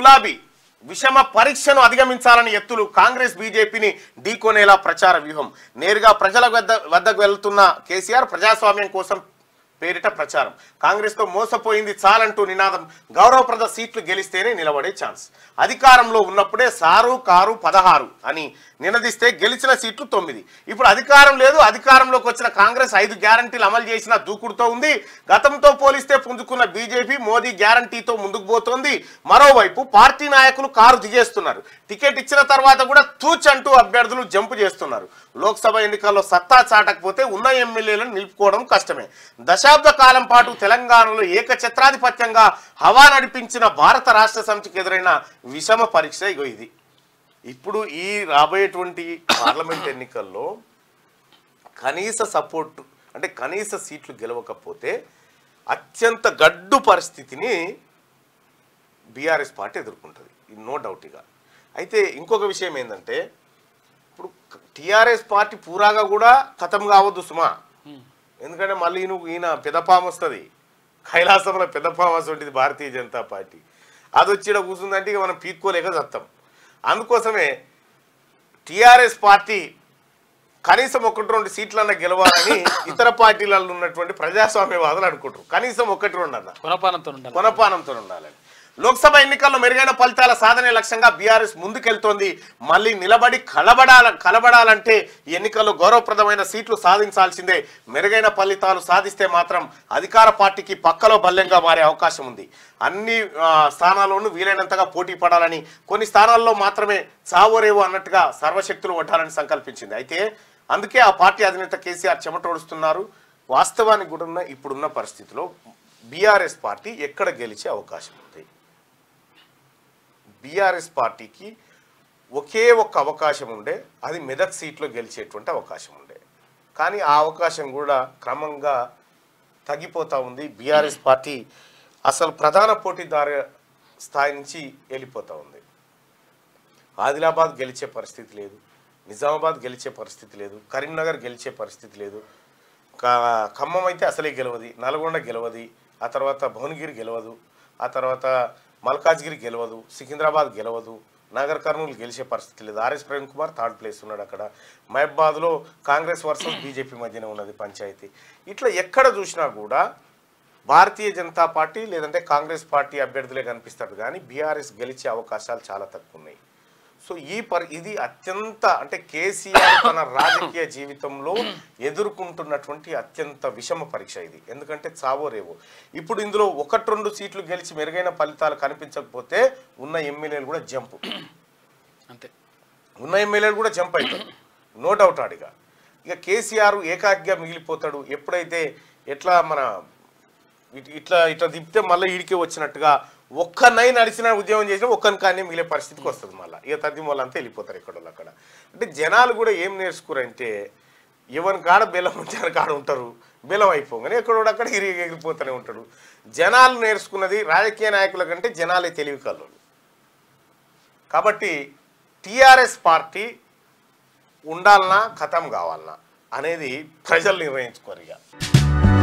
గులాబీ విషమ పరీక్షను అధిగమించాలని ఎత్తులు కాంగ్రెస్ బీజేపీని ఢీకొనేలా ప్రచార వ్యూహం నేరుగా ప్రజల వద్దకు వెళ్తున్న కేసీఆర్ ప్రజాస్వామ్యం కోసం పేరిట ప్రచారం కాంగ్రెస్ తో మోసపోయింది చాలంటూ నినాదం గౌరవప్రద సీట్లు గెలిస్తేనే నిలబడే ఛాన్స్ అధికారంలో ఉన్నప్పుడే సారు కారు 16 అని నినదిస్తే గెలిచిన సీట్లు 9 ఇప్పుడు అధికారం లేదు అధికారంలోకి వచ్చిన కాంగ్రెస్ 5 గ్యారంటీలు అమలు చేసిన దూకుడుతో ఉంది గతంతో పోలిస్తే పుంజుకున్న బీజేపీ మోదీ గ్యారంటీతో ముందుకు పోతోంది మరోవైపు పార్టీ నాయకులు కారు దిగేస్తున్నారు టికెట్ ఇచ్చిన తర్వాత కూడా తూచ్ అంటూ అభ్యర్థులు జంపు చేస్తున్నారు లోక్సభ ఎన్నికల్లో సత్తా చాటకపోతే ఉన్న ఎమ్మెల్యేలను నిలుపుకోవడం కష్టమే దశాబ్ద కాలం పాటు తెలంగాణలో ఏకఛత్రాధిపత్యంగా హవా నడిపించిన భారత రాష్ట్ర సమితికి ఎదురైన విషమ పరీక్ష ఇగో ఇది ఇప్పుడు ఈ రాబోయేటువంటి పార్లమెంట్ ఎన్నికల్లో కనీస సపోర్టు అంటే కనీస సీట్లు గెలవకపోతే అత్యంత గడ్డు పరిస్థితిని బీఆర్ఎస్ పార్టీ ఎదుర్కొంటుంది నో డౌట్ ఇక అయితే ఇంకొక విషయం ఏంటంటే ఇప్పుడు టీఆర్ఎస్ పార్టీ పూరాగా కూడా ఖతం కావద్దు సుమా ఎందుకంటే మళ్ళీ ఈయన పెద్దపాము వస్తుంది కైలాసంలో పెద్దపాము వస్తుంది భారతీయ జనతా పార్టీ అది వచ్చి ఇక్కడ కూర్చుందంటే ఇక మనం పీక్కోలేక చస్తాం అందుకోసమే టీఆర్ఎస్ పార్టీ కనీసం 1-2 సీట్లన్నా గెలవాలని ఇతర పార్టీలలో ఉన్నటువంటి ప్రజాస్వామ్యవాదులు అనుకుంటారు కనీసం 1-2 అన్న కొనపానంతో ఉండాలని లోక్సభ ఎన్నికల్లో మెరుగైన ఫలితాల సాధనే లక్ష్యంగా బీఆర్ఎస్ ముందుకెళ్తోంది మళ్ళీ నిలబడి కలబడాలంటే ఎన్నికల్లో గౌరవప్రదమైన సీట్లు సాధించాల్సిందే మెరుగైన ఫలితాలు సాధిస్తే మాత్రం అధికార పార్టీకి పక్కలో బల్లెంగా మారే అవకాశం ఉంది అన్ని స్థానాల్లోనూ వీలైనంతగా పోటీ పడాలని కొన్ని స్థానాల్లో మాత్రమే చావోరేవో అన్నట్టుగా సర్వశక్తులు వడ్డాలని సంకల్పించింది అయితే అందుకే ఆ పార్టీ అధినేత కేసీఆర్ చెమటోడుస్తున్నారు వాస్తవానికి కూడా ఇప్పుడున్న పరిస్థితిలో బీఆర్ఎస్ పార్టీ ఎక్కడ గెలిచే అవకాశం ఉంది బీఆర్ఎస్ పార్టీకి ఒకే ఒక్క అవకాశం ఉండే అది మెదక్ సీట్లో గెలిచేటువంటి అవకాశం ఉండే కానీ ఆ అవకాశం కూడా క్రమంగా తగ్గిపోతూ ఉంది బీఆర్ఎస్ పార్టీ అసలు ప్రధాన పోటీదారు స్థాయి నుంచి వెళ్ళిపోతూ ఉంది ఆదిలాబాద్ గెలిచే పరిస్థితి లేదు నిజామాబాద్ గెలిచే పరిస్థితి లేదు కరీంనగర్ గెలిచే పరిస్థితి లేదు ఖమ్మం అయితే అసలే గెలవది నల్గొండ గెలవది ఆ తర్వాత భువనగిరి గెలవదు ఆ తర్వాత మల్కాజ్గిరి గెలవదు సికింద్రాబాద్ గెలవదు నగర్ కర్నూలు గెలిచే పరిస్థితి లేదు RS Praveen Kumar 3rd place ఉన్నాడు అక్కడ మహబాద్లో కాంగ్రెస్ వర్సెస్ బీజేపీ మధ్యనే ఉన్నది పంచాయతీ ఇట్లా ఎక్కడ చూసినా కూడా భారతీయ జనతా పార్టీ లేదంటే కాంగ్రెస్ పార్టీ అభ్యర్థులే కనిపిస్తారు కానీ బీఆర్ఎస్ గెలిచే అవకాశాలు చాలా తక్కువ ఉన్నాయి సో ఇది అత్యంత అంటే కేసీఆర్ తన రాజకీయ జీవితంలో ఎదుర్కొంటున్నటువంటి అత్యంత విషమ పరీక్ష ఇది ఎందుకంటే చావో రేవో ఇప్పుడు ఇందులో 1-2 సీట్లు గెలిచి మెరుగైన ఫలితాలు కనిపించకపోతే ఉన్న ఎమ్మెల్యేలు కూడా జంప్ అంతే ఉన్న ఎమ్మెల్యేలు కూడా జంప్ అవుతారు నో డౌట్ ఆడిగా ఇక కేసీఆర్ ఏకాగ్గా మిగిలిపోతాడు ఎప్పుడైతే ఎట్లా మన ఇట్లా తిప్పితే మళ్ళీ ఈడికే వచ్చినట్టుగా ఒక్కనై నడిచిన ఉద్యమం చేసినా ఒక్కని కానీ మిగిలే పరిస్థితికి వస్తుంది మళ్ళీ ఇక తద్ది వాళ్ళంతా వెళ్ళిపోతారు ఎక్కడో అక్కడ అంటే జనాలు కూడా ఏం నేర్చుకోరంటే ఎవరి కాడ బెల్లం ఉంచారు కాడ ఉంటారు బెల్లం అయిపోగానే ఎక్కడో అక్కడ ఎగిరిపోతూనే ఉంటాడు జనాలు నేర్చుకున్నది రాజకీయ నాయకుల కంటే జనాలే తెలివి కలరు కాబట్టి టీఆర్ఎస్ పార్టీ ఉండాలన్నా ఖతం కావాలన్నా అనేది ప్రజలు నిర్ణయించుకోరు ఇక